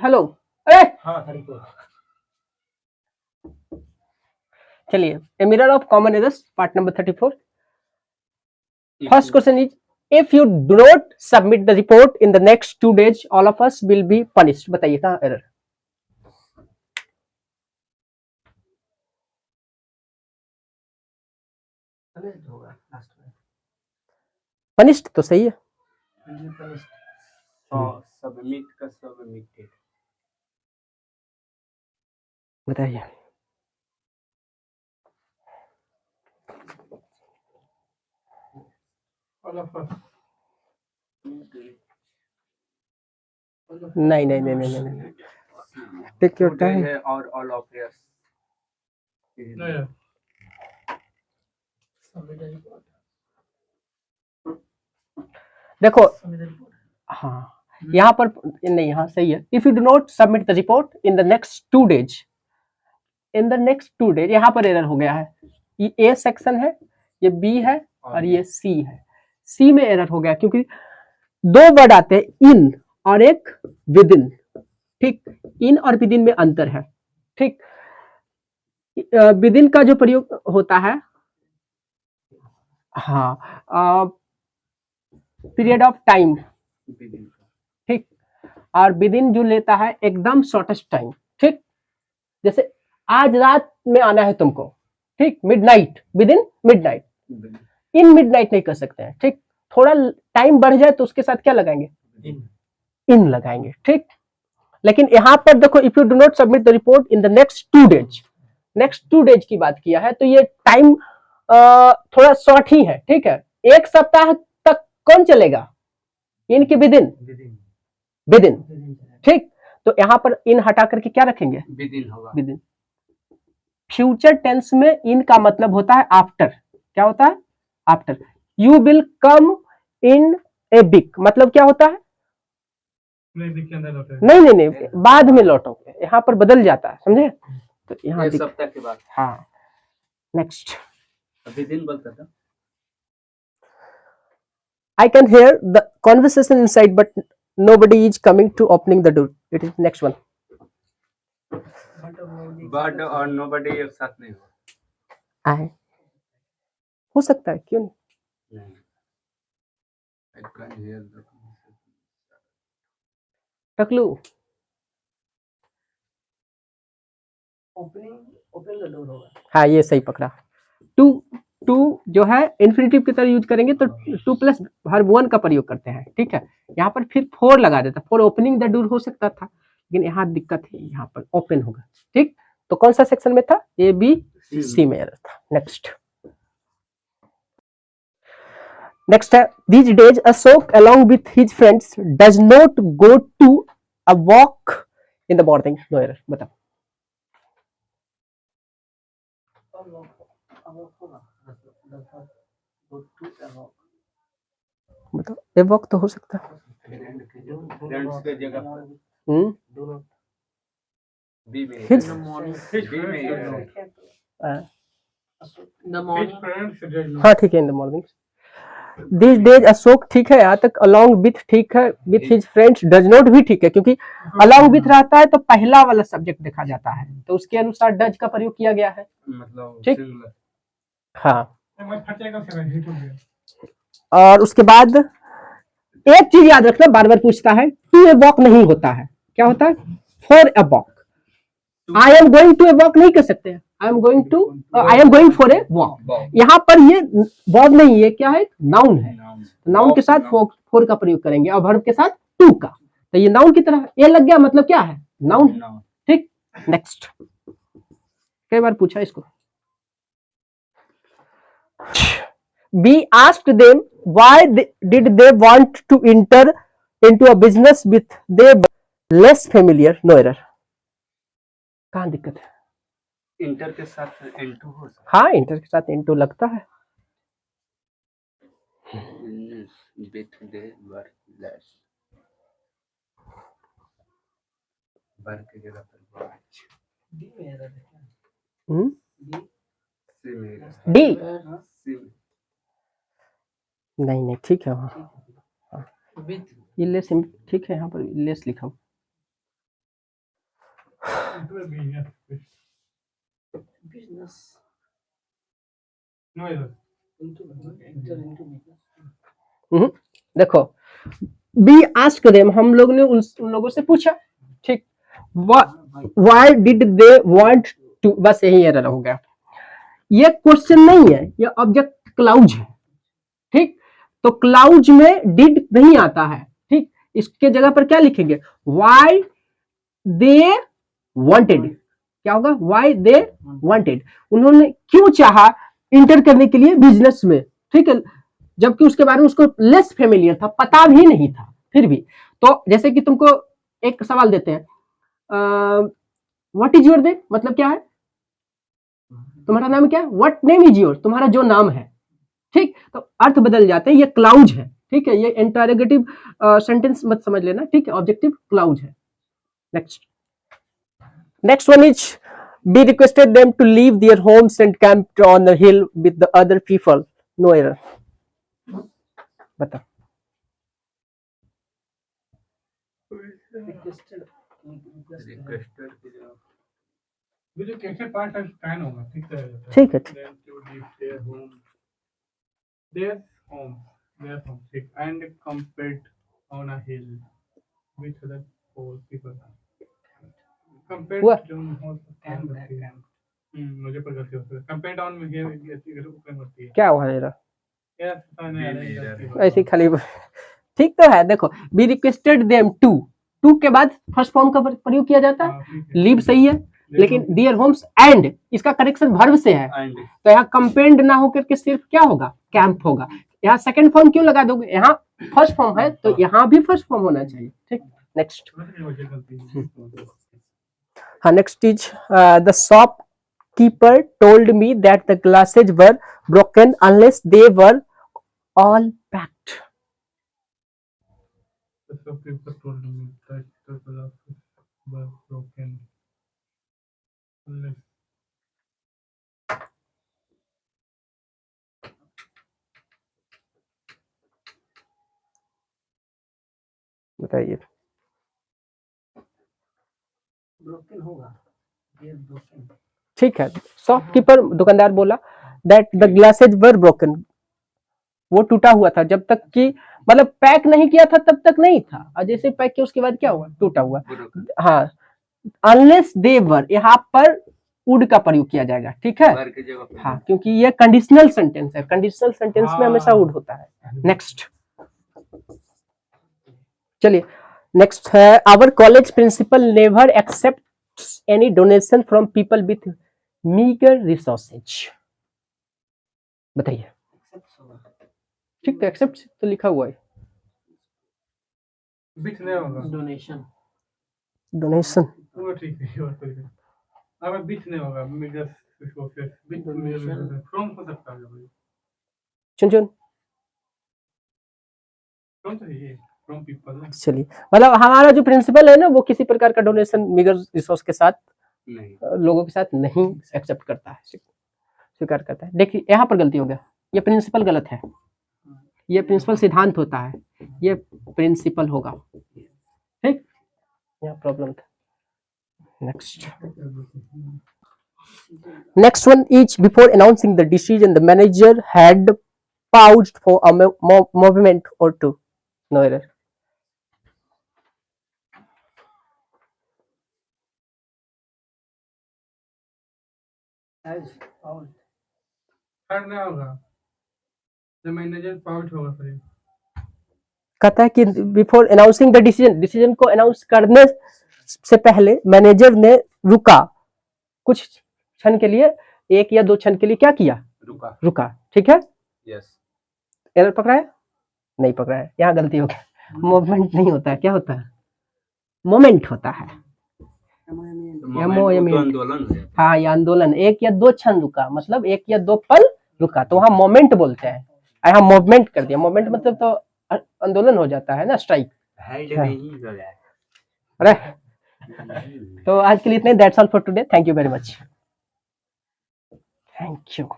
Hello, अरे हाँ 34 चलिए, a mirror of common errors part number 34. First question is, if you do not submit the report in the next 2 days, all of us will be punished. बताइए कहाँ error? होगा last में punished तो सही है. सबमिट का submitted बताइए. नहीं नहीं नहीं नहीं नहीं. Take your time. और ऑल ऑफ यस देखो, हाँ यहाँ पर नहीं, यहाँ सही है. If you do not submit the report in the next 2 days, in the next 2 days, यहाँ पर एरर हो गया है. ये ए सेक्शन है, ये बी है और ये सी है. सी में एरर हो गया क्योंकि दो वर्ड आते हैं, इन और एक विद इन. ठीक, इन और विद इन में अंतर है. ठीक, विद इन का जो प्रयोग होता है, हाँ, पीरियड ऑफ टाइम. ठीक, और विद इन जो लेता है एकदम शॉर्टेस्ट टाइम. ठीक, जैसे आज रात में आना है तुमको. ठीक, midnight, with in midnight. In midnight नहीं कर सकते हैं. ठीक, थोड़ा टाइम बढ़ जाए तो उसके साथ क्या लगाएंगे? इन लगाएंगे. ठीक, लेकिन यहां पर देखो, if you do not submit the report in the next 2 days, next 2 days की बात किया है, तो ये टाइम थोड़ा शॉर्ट ही है. ठीक है, एक सप्ताह तक कौन चलेगा? इन के विद इन, विद इन. ठीक, तो यहां पर इन हटा करके क्या रखेंगे? विद इन होगा. With in. फ्यूचर टेंस में इन का मतलब होता है आफ्टर. क्या होता है? After. You will come in a week, मतलब क्या होता है? नहीं नहीं नहीं, बाद में लौटोगे. यहाँ पर बदल जाता है, समझे? तो यहाँ एक सप्ताह के बाद. हाँ, नेक्स्ट. अभी दिन बोलता था. I can hear the conversation inside, but nobody is coming to opening the door. It is next one. But और नोबडी एक साथ नहीं हो. आए, हो सकता है, क्यों नहीं? I can hear the टकलू, ओपन द डोर होगा. हाँ ये सही पकड़ा. टू जो है इन्फिनिटिव की तरह यूज करेंगे तो टू प्लस वर्ब वन का प्रयोग करते हैं. ठीक है, यहाँ पर फिर फोर लगा देता. फॉर ओपनिंग द डोर हो सकता था, लेकिन यहाँ दिक्कत है, यहाँ पर ओपन होगा. ठीक, तो कौन सा सेक्शन में था? ए बी सी में एरर था. नेक्स्ट है, these days Ashok along with his friends does not go to a walk in the morning. No error. बताओ. बताओ, ए वॉक तो हो सकता है. फ्रेंड्स के जगह पर बी में His बी में हाँ ठीक है, in the morning. These days Ashok ठीक है, यहाँ तक. along with ठीक है, with his friends does not भी ठीक है, क्योंकि along with रहता है तो पहला वाला सब्जेक्ट देखा जाता है, तो उसके अनुसार डज का प्रयोग किया गया है. मतलब ठीक, हाँ. और उसके बाद एक चीज याद रखना, बार बार पूछता है, टू ए वॉक नहीं होता है. क्या होता है? For a walk. I am going to a walk नहीं कर सकते. I am going for a walk. यहाँ पर ये वर्ब नहीं है, क्या है? नाउन है. नाउन के साथ फॉर का प्रयोग करेंगे और वर्ब के साथ टू का. तो ये नाउन की तरह ये लग गया, मतलब क्या है? नाउन है. ठीक, नेक्स्ट. कई बार पूछा इसको. We asked them why did they want to enter into a business with they less familiar. No error. कहाँ दिक्कत है? इंटर के साथ इनटू हो सकता. हाँ, इंटर के साथ इनटू लगता है. with they were less. वर्ग की जगह पर डी में एरर है. डी नहीं ठीक है वहाँ. ये लेस ठीक है, यहाँ पर लेस लिखा. business. No error. Enter into business. देखो बी आस्क देम, हम लोग ने उन लोगों से पूछा, ठीक, why did they want to, बस यही एरर हो गया। ये क्वेश्चन नहीं है, ये ऑब्जेक्ट क्लाउज है, ठीक। तो क्लाउज में डिड नहीं आता है, ठीक। इसके जगह पर क्या लिखेंगे, व्हाई दे वांटेड, क्या होगा, व्हाई दे वांटेड, उन्होंने क्यों चाहा इंटर करने के लिए बिजनेस में, ठीक है, जबकि उसके बारे में उसको लेस फेमिलियर था, पता भी नहीं था फिर भी। तो जैसे कि तुमको एक सवाल देते हैं, व्हाट इज योर नेम, मतलब क्या है, तुम्हारा नाम क्या है, व्हाट नेम इज योर, तुम्हारा जो नाम है, ठीक। तो अर्थ बदल जाते हैं, ये क्लाउज है, ठीक है, ये इंटरोगेटिव सेंटेंस मत समझ लेना, ठीक है, ऑब्जेक्टिव क्लाउज है। Next one is be requested them to leave their homes and camp on the hill with the other people, no error, बता। Requested. वो जो कैसे पार्ट है स्पैन होगा, ठीक है, ठीक है, then to leave their home, their home, ठीक, and compete on a hill with other four people. Compete हुआ? on मुझे पर गलती होती है, compete on में ये ऊपर होती है, क्या हुआ एरर, यार पता नहीं यार, ऐसे ही खाली ठीक तो है। देखो बी रिक्वेस्टेड देम टू के बाद फर्स्ट फॉर्म का प्रयोग किया जाता है, लीव सही है, लेकिन दियर होम्स एंड इसका करेक्शन वर्ब से है, तो यहाँ कंपेंड ना होकर के सिर्फ क्या होगा, कैंप होगा। यहाँ सेकंड फॉर्म क्यों लगा दोगे, यहाँ फर्स्ट फॉर्म है तो यहाँ भी फर्स्ट फॉर्म होना चाहिए, ठीक। नेक्स्ट, हाँ, next is the shop keeper told me that the glasses were broken unless they were all packed. The shopkeeper told me that the glasses were broken. बताइए, Broken होगा, ये broken. ठीक है। Shopkeeper दुकानदार बोला that the glasses were broken, वो टूटा हुआ था, जब तक कि मतलब पैक नहीं किया था तब तक नहीं था, और जैसे पैक किया उसके बाद क्या हुआ, टूटा हुआ। हाँ, अनलेस दे वर, यहाँ पर वुड का प्रयोग किया जाएगा, ठीक है, हाँ, क्योंकि ये कंडीशनल सेंटेंस है, कंडीशनल सेंटेंस में हमेशा वुड होता है। नेक्स्ट, चलिए नेक्स्ट है, our college principal never accept any donation from people with meagre resources, बताइए। ठीक, तो एक्सेप्ट तो लिखा हुआ है, बिट नहीं होगा, Donation. डोनेशन, वो ठीक है, ये बात ठीक है। अब बिट नहीं होगा, मेजर रिसोर्सेज, बिट फ्रॉम हो सकता है भाई, चुन फ्रॉम तो ये फ्रॉम पीपल। चलिए, मतलब हमारा जो प्रिंसिपल है ना, वो किसी प्रकार का डोनेशन मीगर रिसोर्स के साथ नहीं, लोगों के साथ नहीं एक्सेप्ट करता है, स्वीकार करता है। देखिए यहाँ पर गलती हो गया, ये प्रिंसिपल गलत है, ये प्रिंसिपल सिद्धांत होता है, ये प्रिंसिपल होगा, ठीक, यहाँ प्रॉब्लम था। Next one is before announcing the decision the manager had paused for a moment or two, no error. As out. नहीं होगा, द मैनेजर पाउट होगा फिर, कहता है कि बिफोर अनाउंसिंग द डिसीजन को अनाउंस करने से पहले मैनेजर ने रुका, कुछ क्षण के लिए, एक या दो क्षण के लिए क्या किया, रुका, ठीक है। यस, एरर पकड़ा है, नहीं पकड़ा है, यहाँ गलती हो गई, मूवमेंट नहीं होता है, क्या होता है, मोमेंट होता है, आंदोलन है, हाँ, ये आंदोलन, एक या दो क्षण रुका, मतलब एक या दो पल रुका, तो वहाँ मोमेंट बोलते हैं, यहाँ मूवमेंट कर दिया, मूवमेंट मतलब तो आंदोलन हो जाता है ना, स्ट्राइक। अरे तो आज के लिए इतने, that's all for today, thank you very much, thank you.